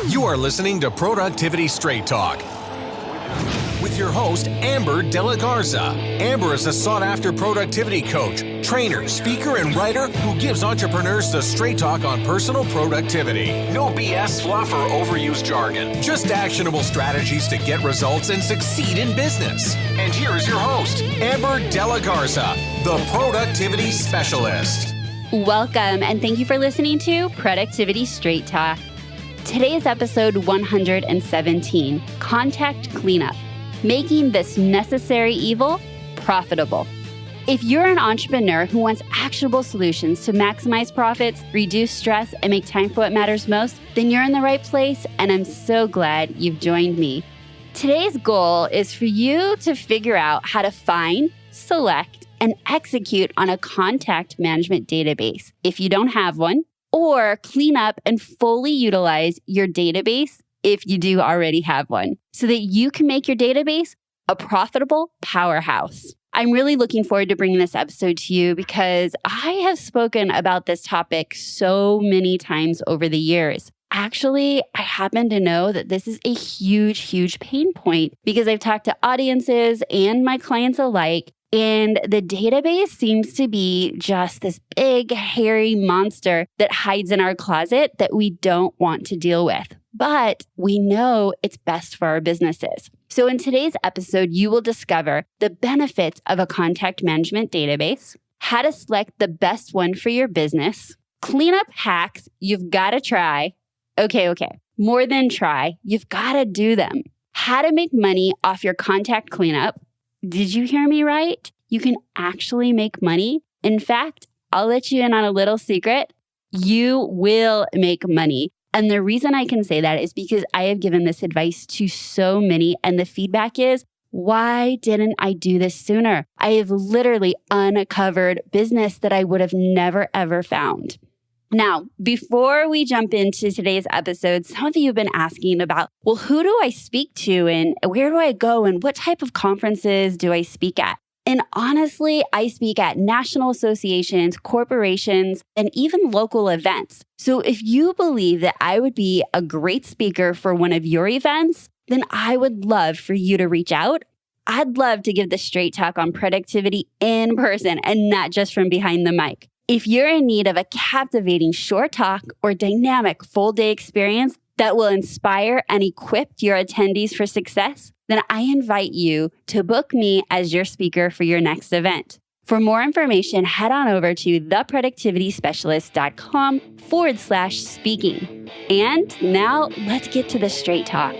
You are listening to Productivity Straight Talk with your host, Amber De La Garza. Amber is a sought-after productivity coach, trainer, speaker, and writer who gives entrepreneurs the straight talk on personal productivity. No BS fluff or overused jargon, just actionable strategies to get results and succeed in business. And here is your host, Amber De La Garza, the Productivity Specialist. Welcome, and thank you for listening to Productivity Straight Talk. Today is episode 117, Contact Cleanup, making this necessary evil profitable. If you're an entrepreneur who wants actionable solutions to maximize profits, reduce stress, and make time for what matters most, then you're in the right place, and I'm so glad you've joined me. Today's goal is for you to figure out how to find, select, and execute on a contact management database if you don't have one, or clean up and fully utilize your database if you do already have one, so that you can make your database a profitable powerhouse. I'm really looking forward to bringing this episode to you because I have spoken about this topic so many times over the years. Actually, I happen to know that this is a huge pain point because I've talked to audiences and my clients alike, and the database seems to be just this big, hairy monster that hides in our closet that we don't want to deal with. But we know it's best for our businesses. So in today's episode, you will discover the benefits of a contact management database, how to select the best one for your business, cleanup hacks you've got to try. Okay. More than try, you've got to do them. How to make money off your contact cleanup. Did you hear me right? You can actually make money. In fact, I'll let you in on a little secret. You will make money. And the reason I can say that is because I have given this advice to so many, and the feedback is, why didn't I do this sooner? I have literally uncovered business that I would have never, ever found. Now, before we jump into today's episode, some of you have been asking about, well, who do I speak to and where do I go and what type of conferences do I speak at? And honestly, I speak at national associations, corporations, and even local events. So if you believe that I would be a great speaker for one of your events, then I would love for you to reach out. I'd love to give the straight talk on productivity in person and not just from behind the mic. If you're in need of a captivating short talk or dynamic full day experience that will inspire and equip your attendees for success, then I invite you to book me as your speaker for your next event. For more information, head on over to theproductivityspecialist.com/speaking. And now let's get to the straight talk.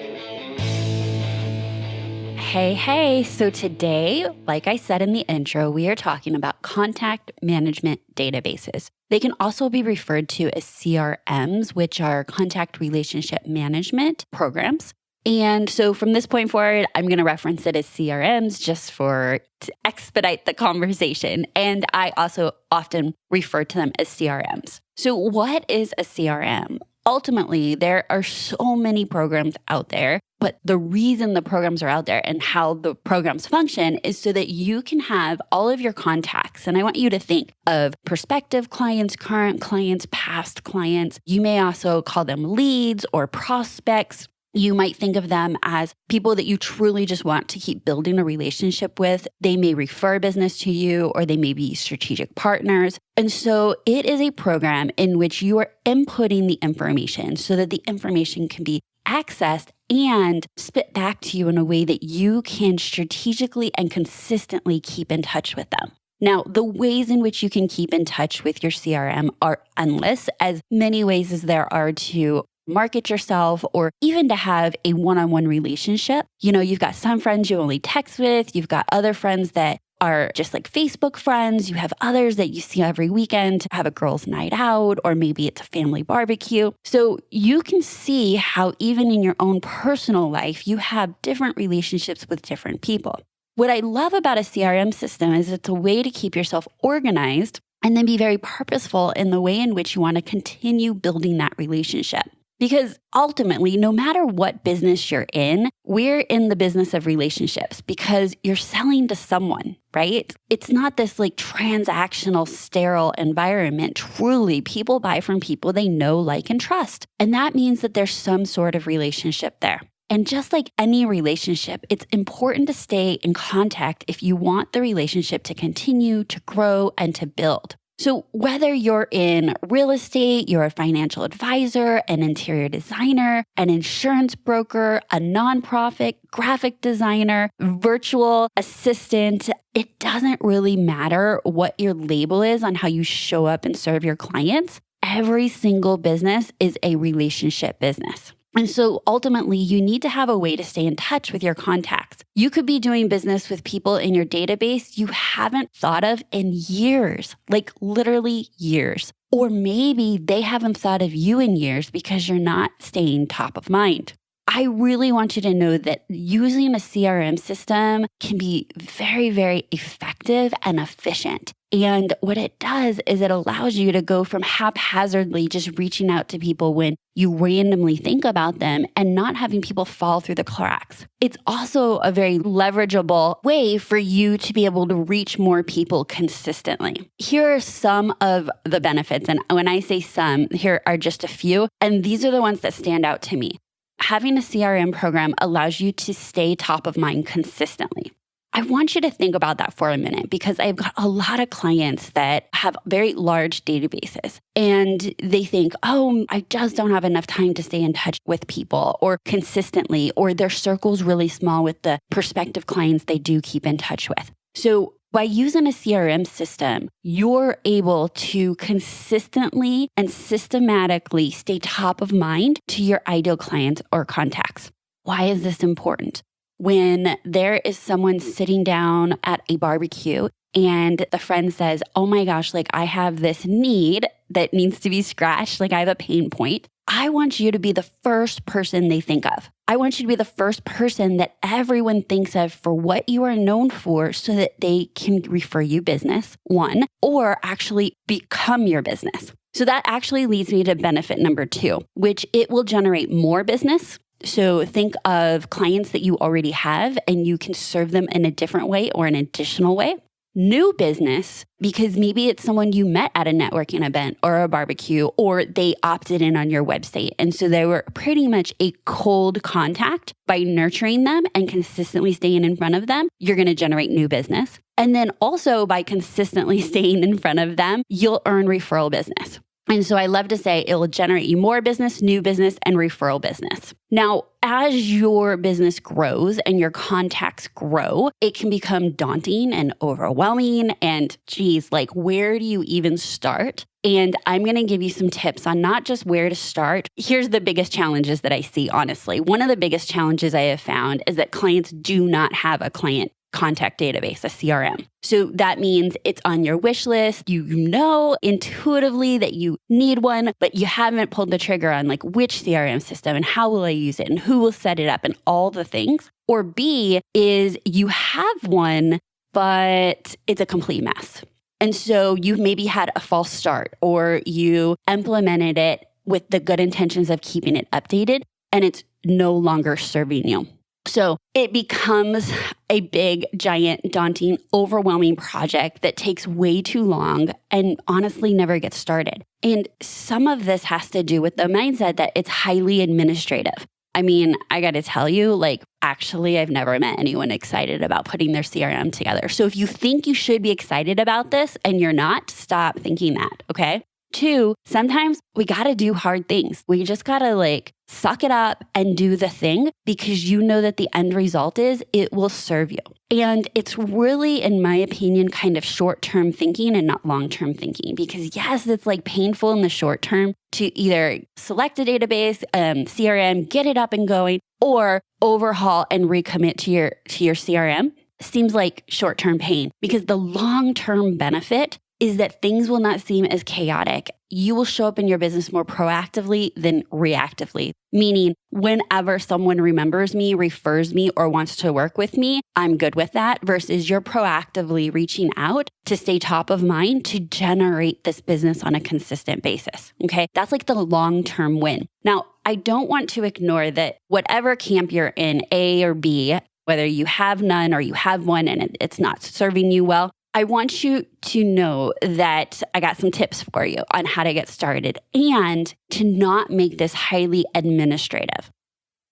Hey. So today, like I said in the intro, we are talking about contact management databases. They can also be referred to as CRMs, which are contact relationship management programs. And so from this point forward, I'm going to reference it as CRMs just to expedite the conversation. And I also often refer to them as CRMs. So what is a CRM? Ultimately, there are so many programs out there, but the reason the programs are out there and how the programs function is so that you can have all of your contacts. And I want you to think of prospective clients, current clients, past clients. You may also call them leads or prospects. You might think of them as people that you truly just want to keep building a relationship with. They may refer business to you, or they may be strategic partners. And so it is a program in which you are inputting the information so that the information can be accessed and spit back to you in a way that you can strategically and consistently keep in touch with them. Now, the ways in which you can keep in touch with your CRM are endless, as many ways as there are to market yourself or even to have a one-on-one relationship. You know, you've got some friends you only text with. You've got other friends that are just like Facebook friends. You have others that you see every weekend to have a girls' night out, or maybe it's a family barbecue. So you can see how even in your own personal life, you have different relationships with different people. What I love about a CRM system is it's a way to keep yourself organized and then be very purposeful in the way in which you want to continue building that relationship. Because ultimately, no matter what business you're in, we're in the business of relationships because you're selling to someone, right? It's not this like transactional, sterile environment. Truly, people buy from people they know, like, and trust. And that means that there's some sort of relationship there. And just like any relationship, it's important to stay in contact if you want the relationship to continue to grow and to build. So whether you're in real estate, you're a financial advisor, an interior designer, an insurance broker, a nonprofit, graphic designer, virtual assistant, it doesn't really matter what your label is on how you show up and serve your clients. Every single business is a relationship business. And so ultimately, you need to have a way to stay in touch with your contacts. You could be doing business with people in your database you haven't thought of in years, like literally years. Or maybe they haven't thought of you in years because you're not staying top of mind. I really want you to know that using a CRM system can be very, very effective and efficient. And what it does is it allows you to go from haphazardly just reaching out to people when you randomly think about them and not having people fall through the cracks. It's also a very leverageable way for you to be able to reach more people consistently. Here are some of the benefits. And when I say some, here are just a few. And these are the ones that stand out to me. Having a CRM program allows you to stay top of mind consistently. I want you to think about that for a minute because I've got a lot of clients that have very large databases and they think, oh, I just don't have enough time to stay in touch with people or consistently, or their circle's really small with the prospective clients they do keep in touch with. So by using a CRM system, you're able to consistently and systematically stay top of mind to your ideal clients or contacts. Why is this important? When there is someone sitting down at a barbecue and the friend says, oh my gosh, like I have this need that needs to be scratched, like I have a pain point, I want you to be the first person they think of. I want you to be the first person that everyone thinks of for what you are known for so that they can refer you business, one, or actually become your business. So that actually leads me to benefit number 2, which it will generate more business. So think of clients that you already have and you can serve them in a different way or an additional way. New business, because maybe it's someone you met at a networking event or a barbecue, or they opted in on your website. And so they were pretty much a cold contact. By nurturing them and consistently staying in front of them, you're going to generate new business. And then also by consistently staying in front of them, you'll earn referral business. And so I love to say it will generate you more business, new business, and referral business. Now, as your business grows and your contacts grow, it can become daunting and overwhelming. And geez, like where do you even start? And I'm going to give you some tips on not just where to start. Here's the biggest challenges that I see, honestly. One of the biggest challenges I have found is that clients do not have a client contact database, a CRM. So that means it's on your wish list. You know intuitively that you need one, but you haven't pulled the trigger on like which CRM system and how will I use it and who will set it up and all the things. Or B is you have one, but it's a complete mess. And so you've maybe had a false start or you implemented it with the good intentions of keeping it updated and it's no longer serving you. So it becomes a big, giant, daunting, overwhelming project that takes way too long and honestly never gets started. And some of this has to do with the mindset that it's highly administrative. I mean, I got to tell you, like, actually, I've never met anyone excited about putting their CRM together. So if you think you should be excited about this and you're not, stop thinking that, okay? 2, sometimes we got to do hard things. We just got to like suck it up and do the thing because you know that the end result is it will serve you. And it's really, in my opinion, kind of short-term thinking and not long-term thinking because yes, it's like painful in the short term to either select a database, CRM, get it up and going, or overhaul and recommit to your CRM. Seems like short-term pain because the long-term benefit is that things will not seem as chaotic. You will show up in your business more proactively than reactively, meaning whenever someone remembers me, refers me, or wants to work with me, I'm good with that versus you're proactively reaching out to stay top of mind to generate this business on a consistent basis. Okay. That's like the long-term win. Now, I don't want to ignore that whatever camp you're in, A or B, whether you have none or you have one and it's not serving you well, I want you to know that I got some tips for you on how to get started and to not make this highly administrative.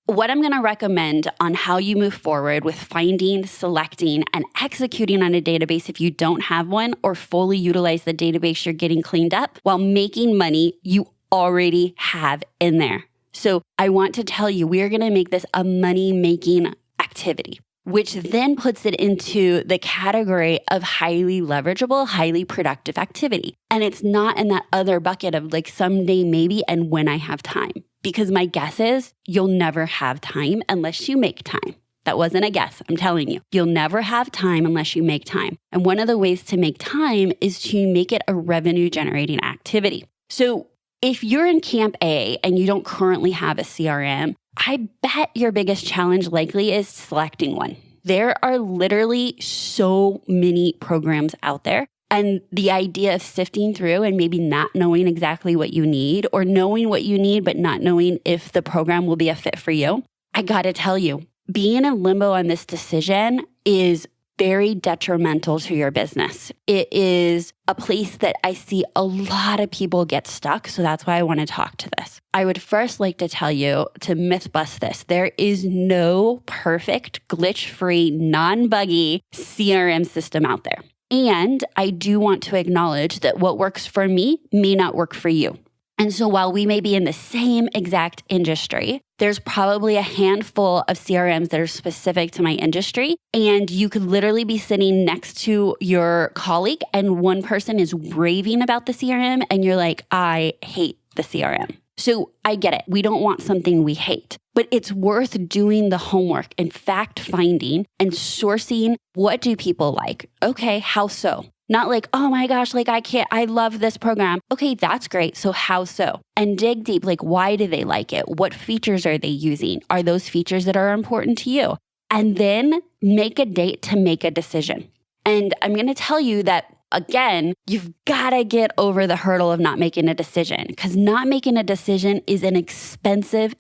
What I'm going to recommend on how you move forward with finding, selecting, and executing on a database if you don't have one or fully utilize the database you're getting cleaned up while making money you already have in there. So I want to tell you, we are going to make this a money-making activity, which then puts it into the category of highly leverageable, highly productive activity. And it's not in that other bucket of like someday maybe and when I have time. Because my guess is you'll never have time unless you make time. That wasn't a guess, I'm telling you. You'll never have time unless you make time. And one of the ways to make time is to make it a revenue generating activity. So if you're in Camp A and you don't currently have a CRM, I bet your biggest challenge likely is selecting one. There are literally so many programs out there. And the idea of sifting through and maybe not knowing exactly what you need or knowing what you need, but not knowing if the program will be a fit for you, I got to tell you, being in limbo on this decision is very detrimental to your business. It is a place that I see a lot of people get stuck. So that's why I want to talk to this. I would first like to tell you to myth bust this. There is no perfect, glitch-free, non-buggy CRM system out there. And I do want to acknowledge that what works for me may not work for you. And so while we may be in the same exact industry, there's probably a handful of CRMs that are specific to my industry. And you could literally be sitting next to your colleague and one person is raving about the CRM and you're like, I hate the CRM. So I get it. We don't want something we hate, but it's worth doing the homework and fact finding and sourcing what do people like? Okay, how so? Not like, oh my gosh, like I love this program. Okay, that's great. So how so? And dig deep, like why do they like it? What features are they using? Are those features that are important to you? And then make a date to make a decision. And I'm going to tell you that again, you've got to get over the hurdle of not making a decision because not making a decision is an expensive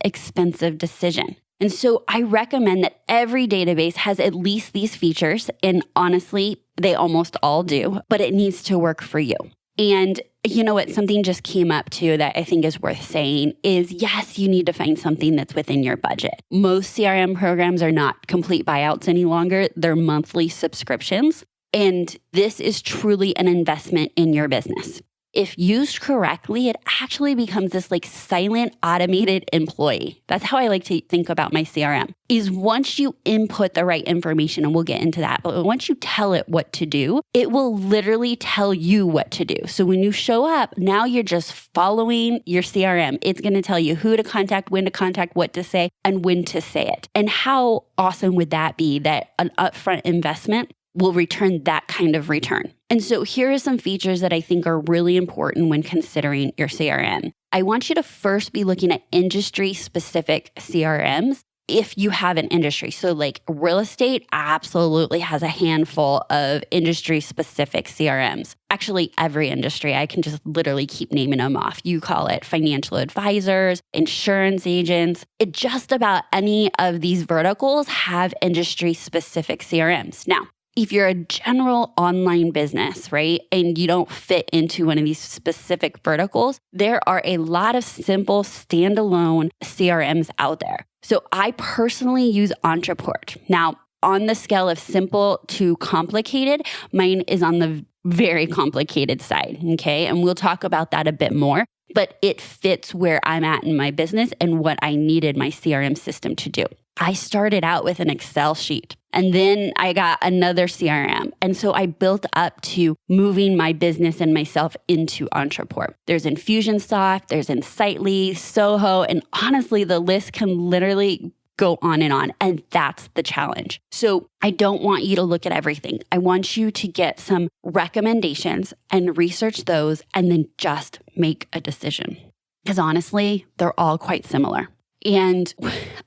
decision. And so I recommend that every database has at least these features. And honestly, they almost all do, but it needs to work for you. And you know what? Something just came up too that I think is worth saying is yes, you need to find something that's within your budget. Most CRM programs are not complete buyouts any longer. They're monthly subscriptions. And this is truly an investment in your business. If used correctly, it actually becomes this like silent automated employee. That's how I like to think about my CRM is once you input the right information, and we'll get into that, but once you tell it what to do, it will literally tell you what to do. So when you show up, now you're just following your CRM. It's going to tell you who to contact, when to contact, what to say, and when to say it. And how awesome would that be that an upfront investment will return that kind of return. And so here are some features that I think are really important when considering your CRM. I want you to first be looking at industry-specific CRMs if you have an industry. So like real estate absolutely has a handful of industry-specific CRMs. Actually, every industry, I can just literally keep naming them off. You call it financial advisors, insurance agents. It just about any of these verticals have industry-specific CRMs. Now, if you're a general online business, right, and you don't fit into one of these specific verticals, there are a lot of simple standalone CRMs out there. So I personally use Entreport. Now, on the scale of simple to complicated, mine is on the very complicated side, okay? And we'll talk about that a bit more, but it fits where I'm at in my business and what I needed my CRM system to do. I started out with an Excel sheet and then I got another CRM. And so I built up to moving my business and myself into Entreport. There's Infusionsoft, there's Insightly, Soho, and honestly, the list can literally go on. And that's the challenge. So I don't want you to look at everything. I want you to get some recommendations and research those and then just make a decision. Because honestly, they're all quite similar. And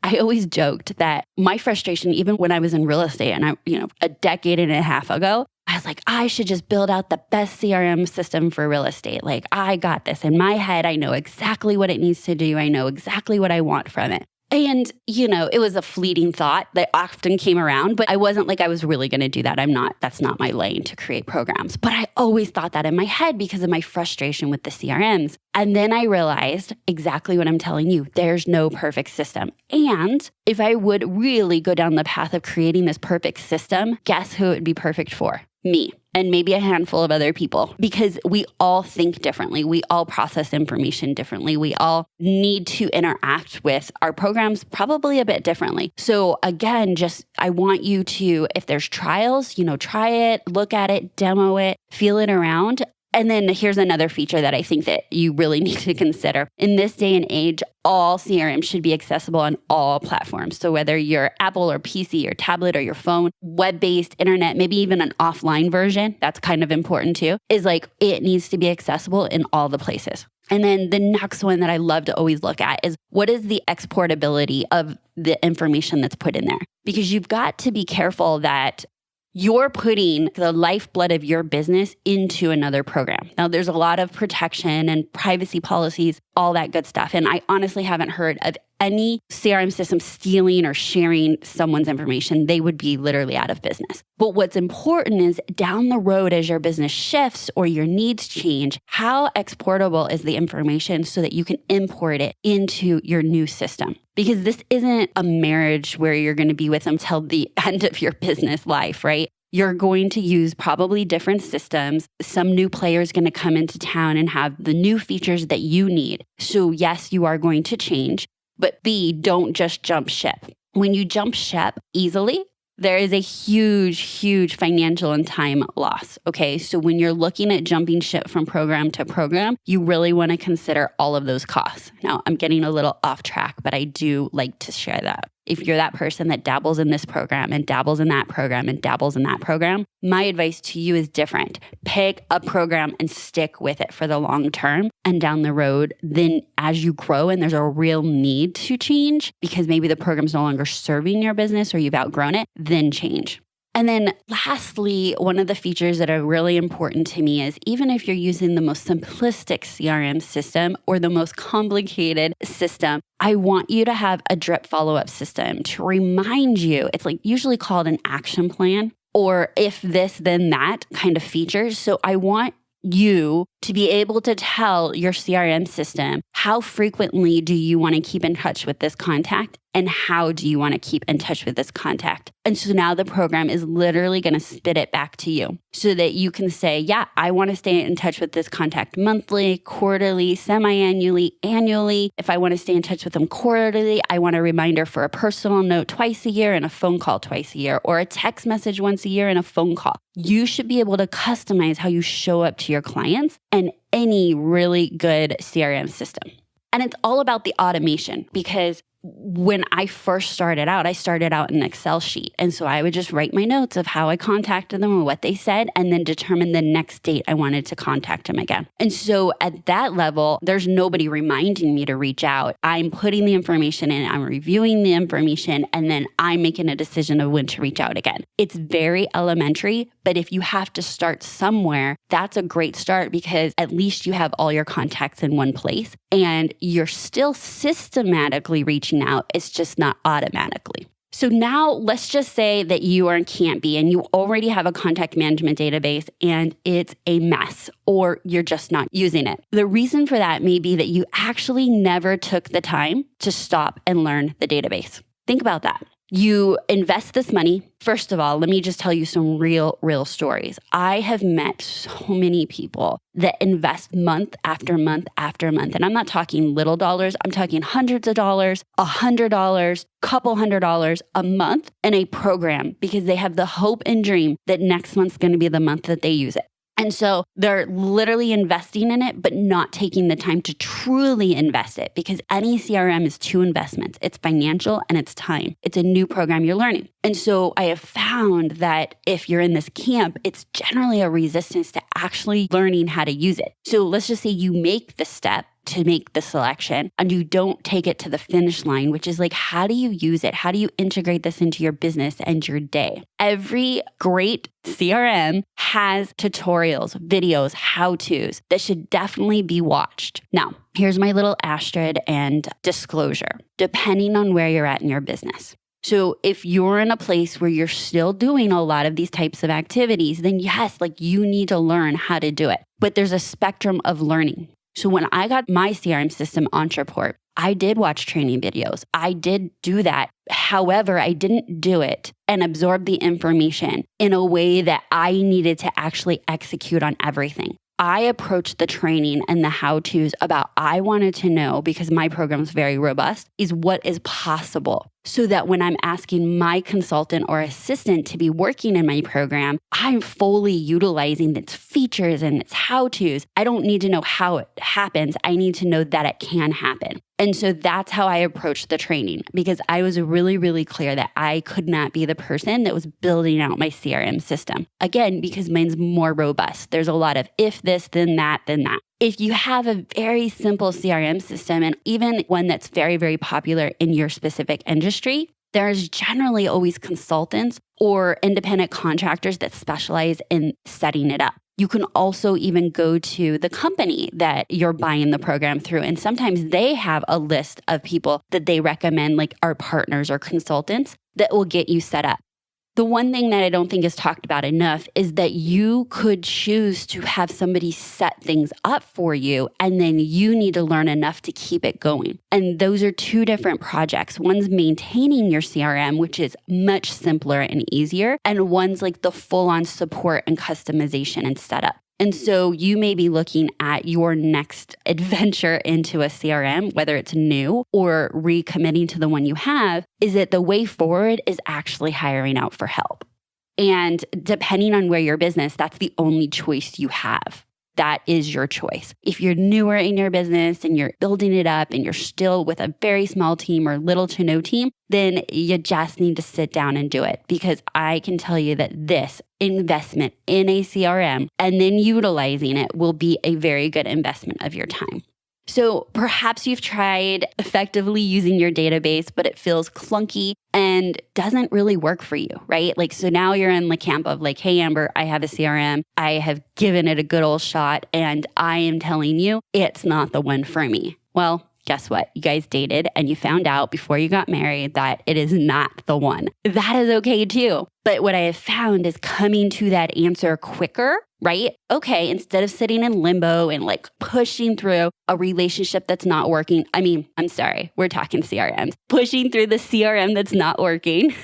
I always joked that my frustration, even when I was in real estate and a decade and a half ago, I was like, I should just build out the best CRM system for real estate. Like, I got this in my head. I know exactly what it needs to do. I know exactly what I want from it. And, it was a fleeting thought that often came around, but I wasn't like I was really going to do that. That's not my lane to create programs. But I always thought that in my head because of my frustration with the CRMs. And then I realized exactly what I'm telling you. There's no perfect system. And if I would really go down the path of creating this perfect system, guess who it would be perfect for? Me. And maybe a handful of other people, because we all think differently. We all process information differently. We all need to interact with our programs probably a bit differently. So again, I want you to, if there's trials, try it, look at it, demo it, feel it around. And then here's another feature that I think that you really need to consider. In this day and age, all CRMs should be accessible on all platforms. So whether you're Apple or PC or tablet or your phone, web-based, internet, maybe even an offline version, that's kind of important too, is like it needs to be accessible in all the places. And then the next one that I love to always look at is what is the exportability of the information that's put in there? Because you've got to be careful that you're putting the lifeblood of your business into another program. Now, there's a lot of protection and privacy policies, all that good stuff. And I honestly haven't heard of any CRM system stealing or sharing someone's information. They would be literally out of business. But what's important is down the road, as your business shifts or your needs change, how exportable is the information so that you can import it into your new system? Because this isn't a marriage where you're going to be with them till the end of your business life, right? You're going to use probably different systems. Some new player is going to come into town and have the new features that you need. So yes, you are going to change, but B, don't just jump ship. When you jump ship easily, there is a huge, huge financial and time loss. Okay. So when you're looking at jumping ship from program to program, you really want to consider all of those costs. Now, I'm getting a little off track, but I do like to share that. If you're that person that dabbles in this program and dabbles in that program and dabbles in that program, my advice to you is different. Pick a program and stick with it for the long term. And down the road, then as you grow and there's a real need to change because maybe the program's no longer serving your business or you've outgrown it, then change. And then lastly, one of the features that are really important to me is even if you're using the most simplistic CRM system or the most complicated system, I want you to have a drip follow-up system to remind you. It's like usually called an action plan or if this, then that kind of features. So I want you to be able to tell your CRM system how frequently do you want to keep in touch with this contact and how do you want to keep in touch with this contact. And so now the program is literally going to spit it back to you so that you can say, yeah, I want to stay in touch with this contact monthly, quarterly, semi-annually, annually. If I want to stay in touch with them quarterly, I want a reminder for a personal note twice a year and a phone call twice a year, or a text message once a year and a phone call. You should be able to customize how you show up to your clients and any really good CRM system. And it's all about the automation because when I first started out, I started out in an Excel sheet. And so I would just write my notes of how I contacted them and what they said, and then determine the next date I wanted to contact them again. And so at that level, there's nobody reminding me to reach out. I'm putting the information in, I'm reviewing the information, and then I'm making a decision of when to reach out again. It's very elementary, but if you have to start somewhere, that's a great start because at least you have all your contacts in one place and you're still systematically reaching out. It's just not automatically. So now let's just say that you can't be and you already have a contact management database and it's a mess or you're just not using it. The reason for that may be that you actually never took the time to stop and learn the database. Think about that. You invest this money. First of all, let me just tell you some real stories. I have met so many people that invest month after month after month. And I'm not talking little dollars. I'm talking hundreds of dollars, $100, couple $100 a month in a program because they have the hope and dream that next month's going to be the month that they use it. And so they're literally investing in it, but not taking the time to truly invest it, because any CRM is two investments. It's financial and it's time. It's a new program you're learning. And so I have found that if you're in this camp, it's generally a resistance to actually learning how to use it. So let's just say you make the step to make the selection and you don't take it to the finish line, which is like, how do you use it? How do you integrate this into your business and your day? Every great CRM has tutorials, videos, how-tos that should definitely be watched. Now, here's my little asterisk and disclosure, depending on where you're at in your business. So if you're in a place where you're still doing a lot of these types of activities, then yes, like you need to learn how to do it. But there's a spectrum of learning. So when I got my CRM system Ontraport, I did watch training videos. I did do that. However, I didn't do it and absorb the information in a way that I needed to actually execute on everything. I approached the training and the how-tos about I wanted to know, because my program is very robust, is what is possible. So that when I'm asking my consultant or assistant to be working in my program, I'm fully utilizing its features and its how-tos. I don't need to know how it happens. I need to know that it can happen. And so that's how I approached the training, because I was really, really clear that I could not be the person that was building out my CRM system. Again, because mine's more robust. There's a lot of if this, then that, then that. If you have a very simple CRM system, and even one that's very, very popular in your specific industry, there's generally always consultants or independent contractors that specialize in setting it up. You can also even go to the company that you're buying the program through. And sometimes they have a list of people that they recommend, like our partners or consultants, that will get you set up. The one thing that I don't think is talked about enough is that you could choose to have somebody set things up for you, and then you need to learn enough to keep it going. And those are two different projects. One's maintaining your CRM, which is much simpler and easier, and one's like the full-on support and customization and setup. And so you may be looking at your next adventure into a CRM, whether it's new or recommitting to the one you have, is that the way forward is actually hiring out for help. And depending on where your business, that's the only choice you have. That is your choice. If you're newer in your business and you're building it up and you're still with a very small team or little to no team, then you just need to sit down and do it. Because I can tell you that this investment in a CRM and then utilizing it will be a very good investment of your time. So perhaps you've tried effectively using your database, but it feels clunky and doesn't really work for you, right? Like, so now you're in the camp of like, hey, Amber, I have a CRM. I have given it a good old shot, and I am telling you, it's not the one for me. Well, guess what? You guys dated and you found out before you got married that it is not the one. That is okay too. But what I have found is coming to that answer quicker, right? Okay, instead of sitting in limbo and like pushing through a relationship that's not working. I'm sorry, we're talking CRMs. Pushing through the CRM that's not working.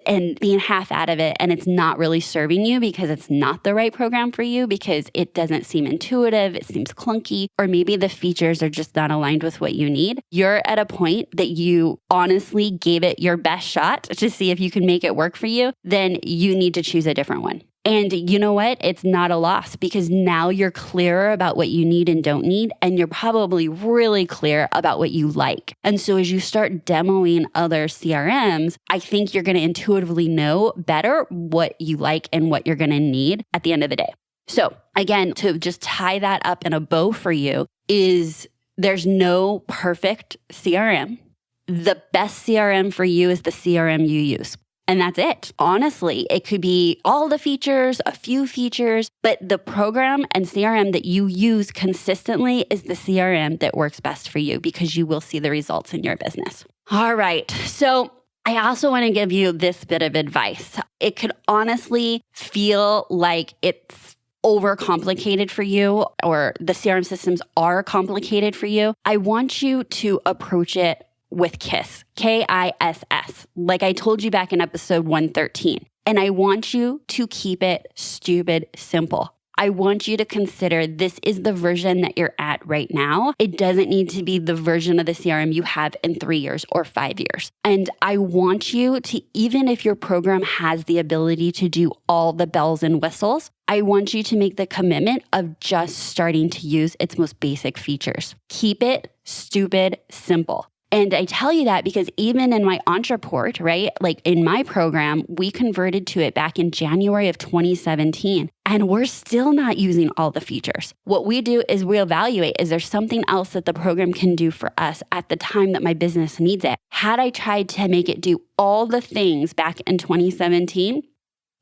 And being half out of it, and it's not really serving you because it's not the right program for you, because it doesn't seem intuitive, it seems clunky, or maybe the features are just not aligned with what you need. You're at a point that you honestly gave it your best shot to see if you can make it work for you, then you need to choose a different one. And you know what? It's not a loss, because now you're clearer about what you need and don't need, and you're probably really clear about what you like. And so as you start demoing other CRMs, I think you're going to intuitively know better what you like and what you're going to need at the end of the day. So again, to just tie that up in a bow for you, is there's no perfect CRM. The best CRM for you is the CRM you use. And that's it. Honestly, it could be all the features, a few features, but the program and CRM that you use consistently is the CRM that works best for you, because you will see the results in your business. All right. So I also want to give you this bit of advice. It could honestly feel like it's overcomplicated for you, or the CRM systems are complicated for you. I want you to approach it with KISS, K-I-S-S, like I told you back in episode 113. And I want you to keep it stupid simple. I want you to consider this is the version that you're at right now. It doesn't need to be the version of the CRM you have in 3 years or 5 years. And I want you to, even if your program has the ability to do all the bells and whistles, I want you to make the commitment of just starting to use its most basic features. Keep it stupid simple. And I tell you that because even in my Entreport, right, like in my program, we converted to it back in January of 2017, and we're still not using all the features. What we do is we evaluate, is there something else that the program can do for us at the time that my business needs it? Had I tried to make it do all the things back in 2017,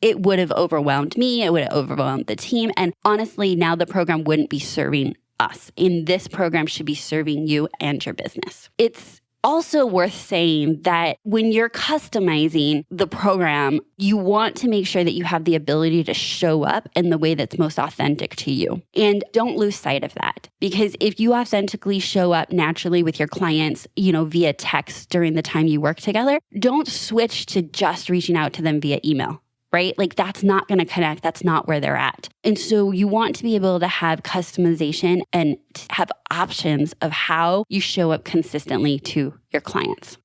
it would have overwhelmed me, it would have overwhelmed the team, and honestly, now the program wouldn't be serving us. And this program should be serving you and your business. It's also worth saying that when you're customizing the program, you want to make sure that you have the ability to show up in the way that's most authentic to you. And don't lose sight of that. Because if you authentically show up naturally with your clients, via text during the time you work together, don't switch to just reaching out to them via email. Right? Like that's not going to connect. That's not where they're at. And so you want to be able to have customization and have options of how you show up consistently to your clients.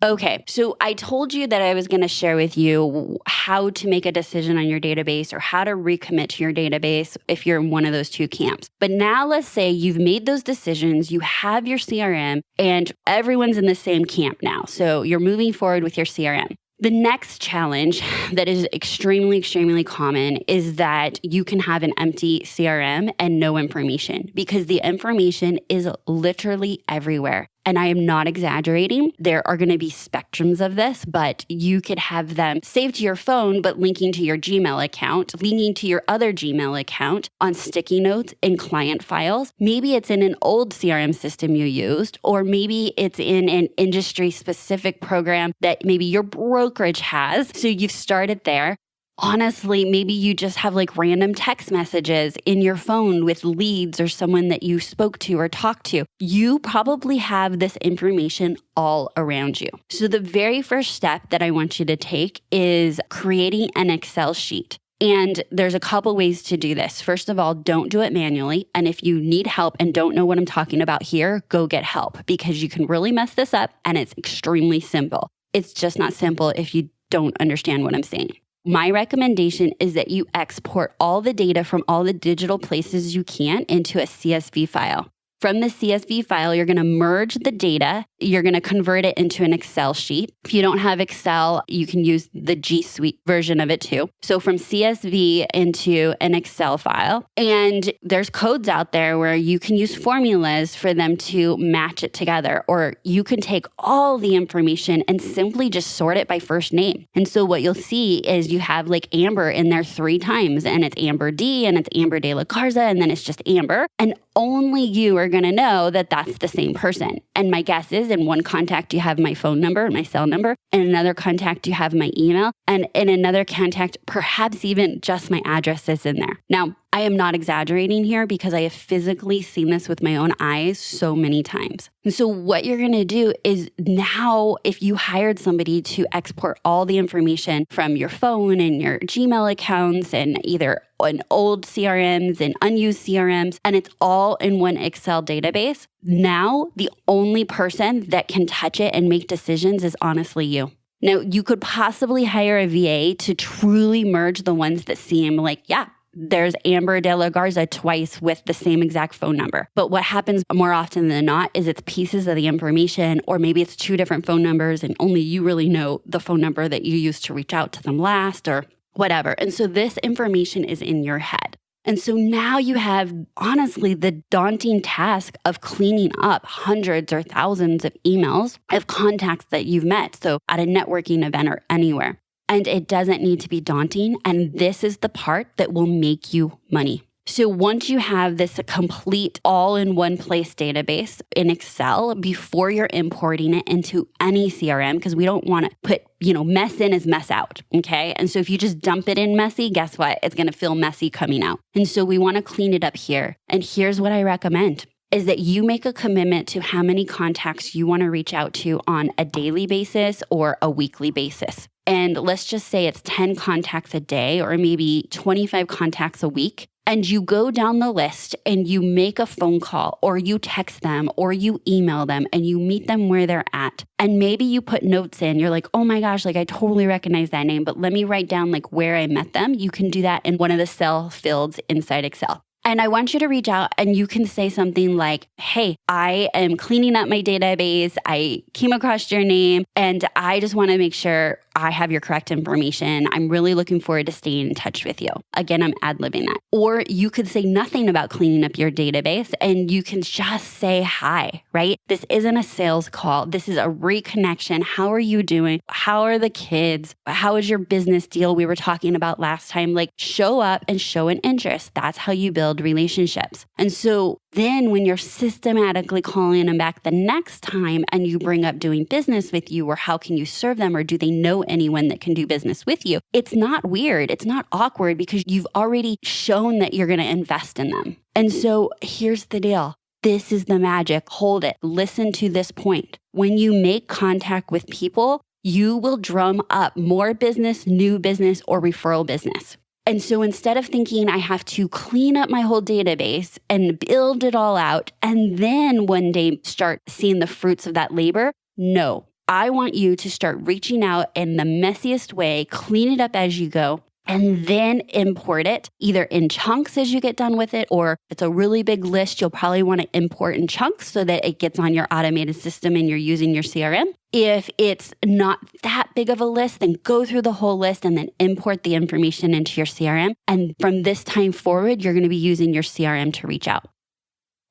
Okay, so I told you that I was going to share with you how to make a decision on your database or how to recommit to your database if you're in one of those two camps. But now let's say you've made those decisions, you have your CRM, and everyone's in the same camp now. So you're moving forward with your CRM. The next challenge that is extremely, extremely common is that you can have an empty CRM and no information because the information is literally everywhere. And I am not exaggerating. There are going to be spectrums of this, but you could have them saved to your phone, but linking to your Gmail account, linking to your other Gmail account on sticky notes in client files. Maybe it's in an old CRM system you used, or maybe it's in an industry-specific program that maybe your brokerage has. So you've started there. Honestly, maybe you just have like random text messages in your phone with leads or someone that you spoke to or talked to. You probably have this information all around you. So the very first step that I want you to take is creating an Excel sheet. And there's a couple ways to do this. First of all, don't do it manually. And if you need help and don't know what I'm talking about here, go get help because you can really mess this up and it's extremely simple. It's just not simple if you don't understand what I'm saying. My recommendation is that you export all the data from all the digital places you can into a CSV file. From the CSV file, you're going to merge the data. You're going to convert it into an Excel sheet. If you don't have Excel, you can use the G Suite version of it too. So from CSV into an Excel file. And there's codes out there where you can use formulas for them to match it together. Or you can take all the information and simply just sort it by first name. And so what you'll see is you have like Amber in there 3 times. And it's Amber D and it's Amber de la Garza. And then it's just Amber. And only you are going to know that that's the same person. And my guess is in one contact, you have my phone number, my cell number. In another contact, you have my email. And in another contact, perhaps even just my address is in there. Now, I am not exaggerating here because I have physically seen this with my own eyes so many times. And so what you're going to do is now, if you hired somebody to export all the information from your phone and your Gmail accounts and either on old CRMs and unused CRMs, and it's all in one Excel database, now the only person that can touch it and make decisions is honestly you. Now, you could possibly hire a VA to truly merge the ones that seem like, there's Amber de la Garza twice with the same exact phone number. But what happens more often than not is it's pieces of the information, or maybe it's 2 different phone numbers and only you really know the phone number that you used to reach out to them last or whatever. And so this information is in your head. And so now you have, honestly, the daunting task of cleaning up hundreds or thousands of emails of contacts that you've met. So at a networking event or anywhere. And it doesn't need to be daunting. And this is the part that will make you money. So once you have this complete all-in-one place database in Excel, before you're importing it into any CRM, because we don't want to put, mess in is mess out, okay? And so if you just dump it in messy, guess what? It's going to feel messy coming out. And so we want to clean it up here. And here's what I recommend. Is that you make a commitment to how many contacts you want to reach out to on a daily basis or a weekly basis. and let's just say it's 10 contacts a day or maybe 25 contacts a week, and you go down the list and you make a phone call or you text them or you email them and you meet them where they're at. And maybe you put notes in. You're like, oh my gosh, like I totally recognize that name, but let me write down like where I met them. You can do that in one of the cell fields inside Excel. And I want you to reach out and you can say something like, hey, I am cleaning up my database. I came across your name and I just want to make sure I have your correct information. I'm really looking forward to staying in touch with you. Again, I'm ad-libbing that. Or you could say nothing about cleaning up your database and you can just say hi, right? This isn't a sales call. This is a reconnection. How are you doing? How are the kids? How is your business deal we were talking about last time? Like show up and show an interest. That's how you build relationships. And so then when you're systematically calling them back the next time and you bring up doing business with you or how can you serve them or do they know anyone that can do business with you, it's not weird. It's not awkward because you've already shown that you're going to invest in them. And so here's the deal. This is the magic. Hold it. Listen to this point. When you make contact with people, you will drum up more business, new business, or referral business. And so instead of thinking I have to clean up my whole database and build it all out and then one day start seeing the fruits of that labor, no. I want you to start reaching out in the messiest way, clean it up as you go, and then import it either in chunks as you get done with it, or if it's a really big list, you'll probably want to import in chunks so that it gets on your automated system and you're using your CRM. If it's not that big of a list, then go through the whole list and then import the information into your CRM. And from this time forward, you're going to be using your CRM to reach out.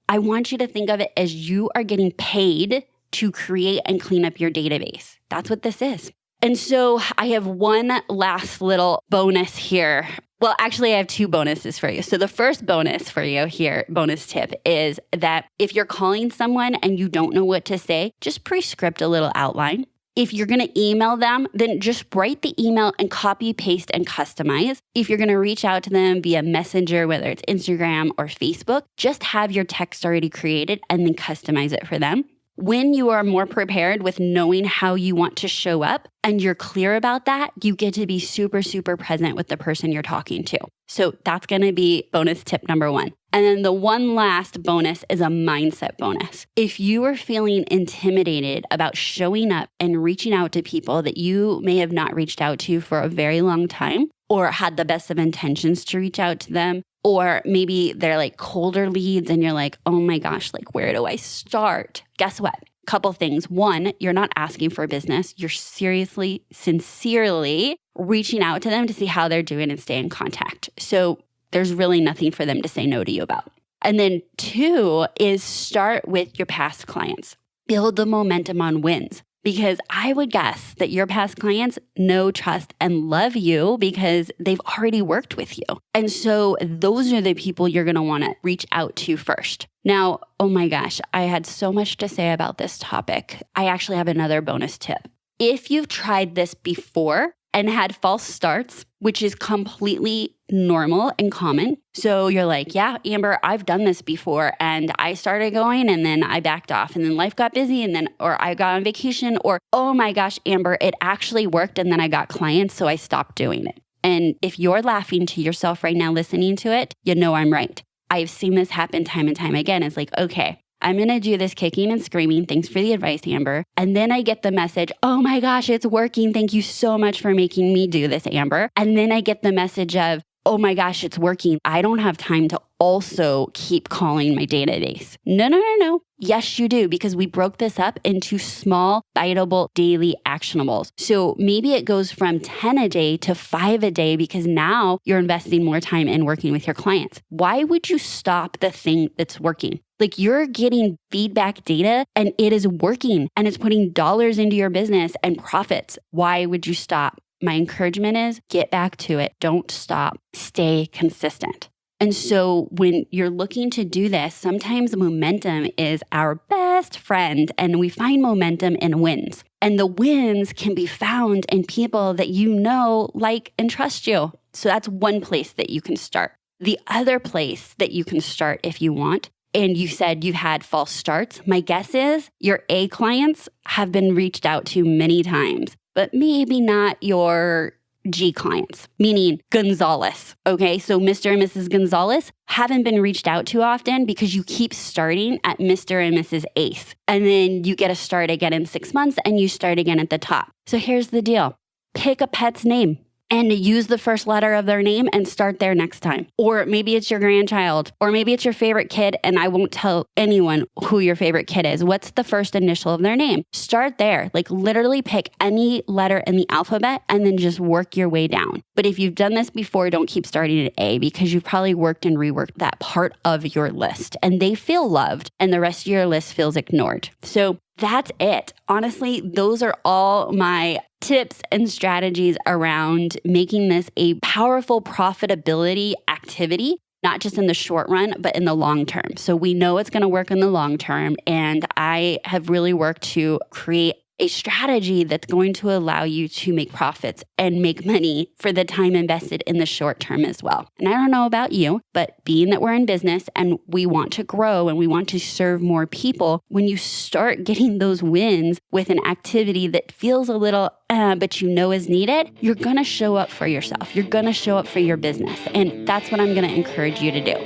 I want you to think of it as you are getting paid to create and clean up your database. That's what this is. And so I have one last little bonus here. Well, actually, I have two bonuses for you. So the first bonus for you here, bonus tip, is that if you're calling someone and you don't know what to say, just pre-script a little outline. If you're going to email them, then just write the email and copy, paste, and customize. If you're going to reach out to them via Messenger, whether it's Instagram or Facebook, just have your text already created and then customize it for them. When you are more prepared with knowing how you want to show up and you're clear about that, you get to be super, super present with the person you're talking to. So that's going to be bonus tip number one. And then the one last bonus is a mindset bonus. If you are feeling intimidated about showing up and reaching out to people that you may have not reached out to for a very long time, or had the best of intentions to reach out to them, or maybe they're like colder leads and you're like, oh my gosh, like where do I start? Guess what? Couple things. One, you're not asking for business. You're seriously, sincerely reaching out to them to see how they're doing and stay in contact. So there's really nothing for them to say no to you about. And then two is start with your past clients. Build the momentum on wins. Because I would guess that your past clients know, trust, and love you because they've already worked with you. And so those are the people you're going to want to reach out to first. Now, oh my gosh, I had so much to say about this topic. I actually have another bonus tip. If you've tried this before and had false starts, which is completely normal and common. So you're like, yeah, Amber, I've done this before and I started going and then I backed off and then life got busy and then, or I got on vacation or, oh my gosh, Amber, it actually worked and then I got clients, so I stopped doing it. And if you're laughing to yourself right now listening to it, you know I'm right. I've seen this happen time and time again. It's like, okay, I'm going to do this kicking and screaming. Thanks for the advice, Amber. And then I get the message, oh my gosh, it's working. Thank you so much for making me do this, Amber. And then I get the message of, oh my gosh, it's working. I don't have time to also keep calling my database. No. Yes, you do, because we broke this up into small, biteable, daily actionables. So maybe it goes from 10 a day to 5 a day because now you're investing more time in working with your clients. Why would you stop the thing that's working? Like you're getting feedback data and it is working and it's putting dollars into your business and profits. Why would you stop? My encouragement is get back to it. Don't stop. Stay consistent. And so when you're looking to do this, sometimes momentum is our best friend and we find momentum in wins. And the wins can be found in people that you know, like, and trust you. So that's one place that you can start. The other place that you can start if you want, and you said you've had false starts, my guess is your A clients have been reached out to many times. but maybe not your G clients, meaning Gonzalez. Okay, so Mr. and Mrs. Gonzalez haven't been reached out to often because you keep starting at Mr. and Mrs. Ace. And then you get a start again in 6 months and you start again at the top. So here's the deal. Pick a pet's name and use the first letter of their name and start there next time. Or maybe it's your grandchild, or maybe it's your favorite kid, and I won't tell anyone who your favorite kid is. What's the first initial of their name? Start there. Like literally pick any letter in the alphabet and then just work your way down. But if you've done this before, don't keep starting at A because you've probably worked and reworked that part of your list and they feel loved and the rest of your list feels ignored. So that's it. Honestly, those are all my tips and strategies around making this a powerful profitability activity, not just in the short run, but in the long term. So we know it's going to work in the long term. And I have really worked to create a strategy that's going to allow you to make profits and make money for the time invested in the short term as well. And I don't know about you, but being that we're in business and we want to grow and we want to serve more people, when you start getting those wins with an activity that feels a little, but you know is needed, you're going to show up for yourself. You're going to show up for your business. And that's what I'm going to encourage you to do.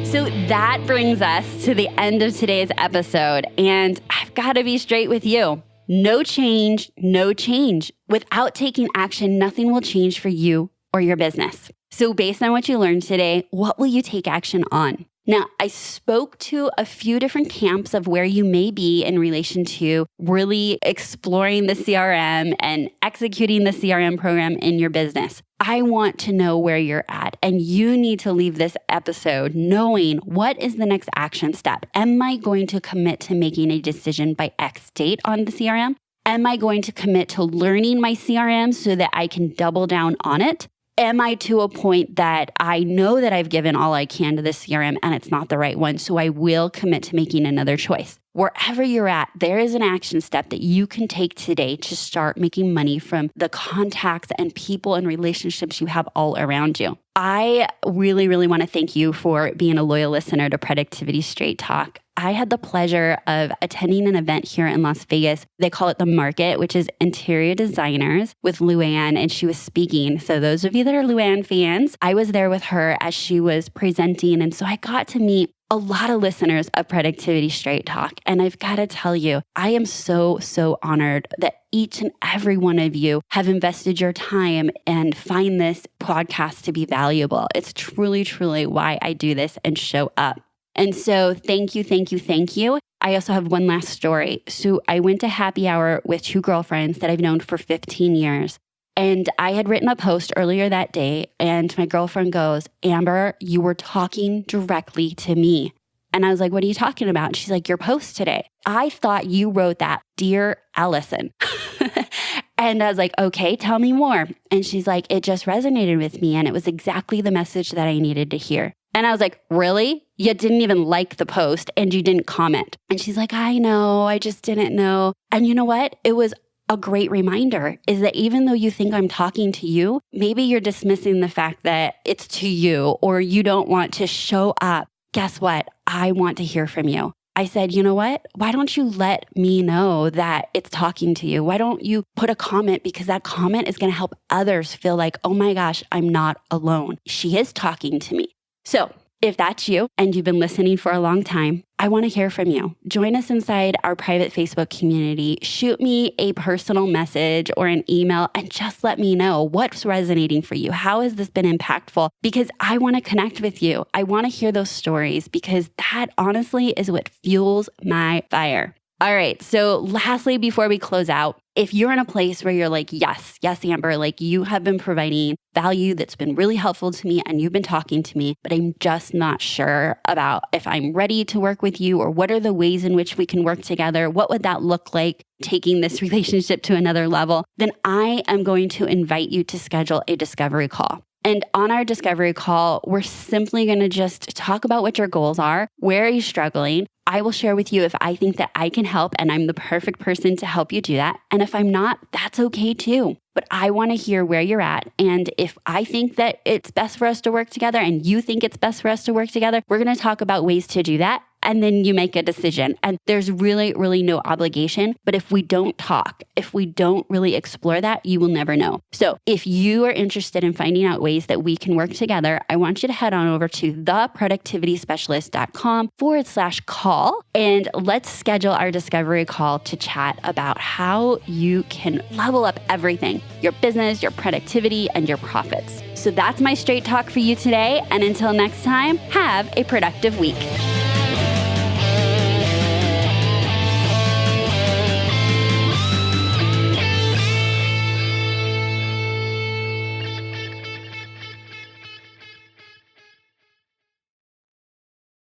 So that brings us to the end of today's episode. And I've got to be straight with you. No change, no change. Without taking action, nothing will change for you or your business. So based on what you learned today, what will you take action on? Now, I spoke to a few different camps of where you may be in relation to really exploring the CRM and executing the CRM program in your business. I want to know where you're at, and you need to leave this episode knowing what is the next action step. Am I going to commit to making a decision by X date on the CRM? Am I going to commit to learning my CRM so that I can double down on it? Am I to a point that I know that I've given all I can to the CRM and it's not the right one, so I will commit to making another choice? Wherever you're at, there is an action step that you can take today to start making money from the contacts and people and relationships you have all around you. I really, really want to thank you for being a loyal listener to Productivity Straight Talk. I had the pleasure of attending an event here in Las Vegas. They call it The Market, which is interior designers with Luann, and she was speaking. So those of you that are Luann fans, I was there with her as she was presenting. And so I got to meet a lot of listeners of Productivity Straight Talk. And I've got to tell you, I am so, so honored that each and every one of you have invested your time and find this podcast to be valuable. It's truly, truly why I do this and show up. And so thank you, thank you, thank you. I also have one last story. So I went to happy hour with two girlfriends that I've known for 15 years. And I had written a post earlier that day, and my girlfriend goes, Amber, you were talking directly to me. And I was like, what are you talking about? And she's like, your post today. I thought you wrote that, Dear Allison. And I was like, okay, tell me more. And she's like, it just resonated with me. And it was exactly the message that I needed to hear. And I was like, really? You didn't even like the post and you didn't comment. And she's like, I know, I just didn't know. And you know what? It was a great reminder is that even though you think I'm talking to you, maybe you're dismissing the fact that it's to you or you don't want to show up. Guess what? I want to hear from you. I said, you know what? Why don't you let me know that it's talking to you? Why don't you put a comment? Because that comment is going to help others feel like, oh my gosh, I'm not alone. She is talking to me. So if that's you and you've been listening for a long time, I want to hear from you. Join us inside our private Facebook community. Shoot me a personal message or an email and just let me know what's resonating for you. How has this been impactful? Because I want to connect with you. I want to hear those stories because that honestly is what fuels my fire. All right. So lastly, before we close out, if you're in a place where you're like, yes, Amber, like you have been providing value that's been really helpful to me and you've been talking to me, but I'm just not sure about if I'm ready to work with you or what are the ways in which we can work together? What would that look like taking this relationship to another level? Then I am going to invite you to schedule a discovery call. And on our discovery call, we're simply going to just talk about what your goals are. Where are you struggling? I will share with you if I think that I can help and I'm the perfect person to help you do that. And if I'm not, that's okay too. But I want to hear where you're at. And if I think that it's best for us to work together and you think it's best for us to work together, we're going to talk about ways to do that and then you make a decision. And there's really, really no obligation. But if we don't talk, if we don't really explore that, you will never know. So if you are interested in finding out ways that we can work together, I want you to head on over to theproductivityspecialist.com/call, and let's schedule our discovery call to chat about how you can level up everything, your business, your productivity, and your profits. So that's my straight talk for you today. And until next time, have a productive week.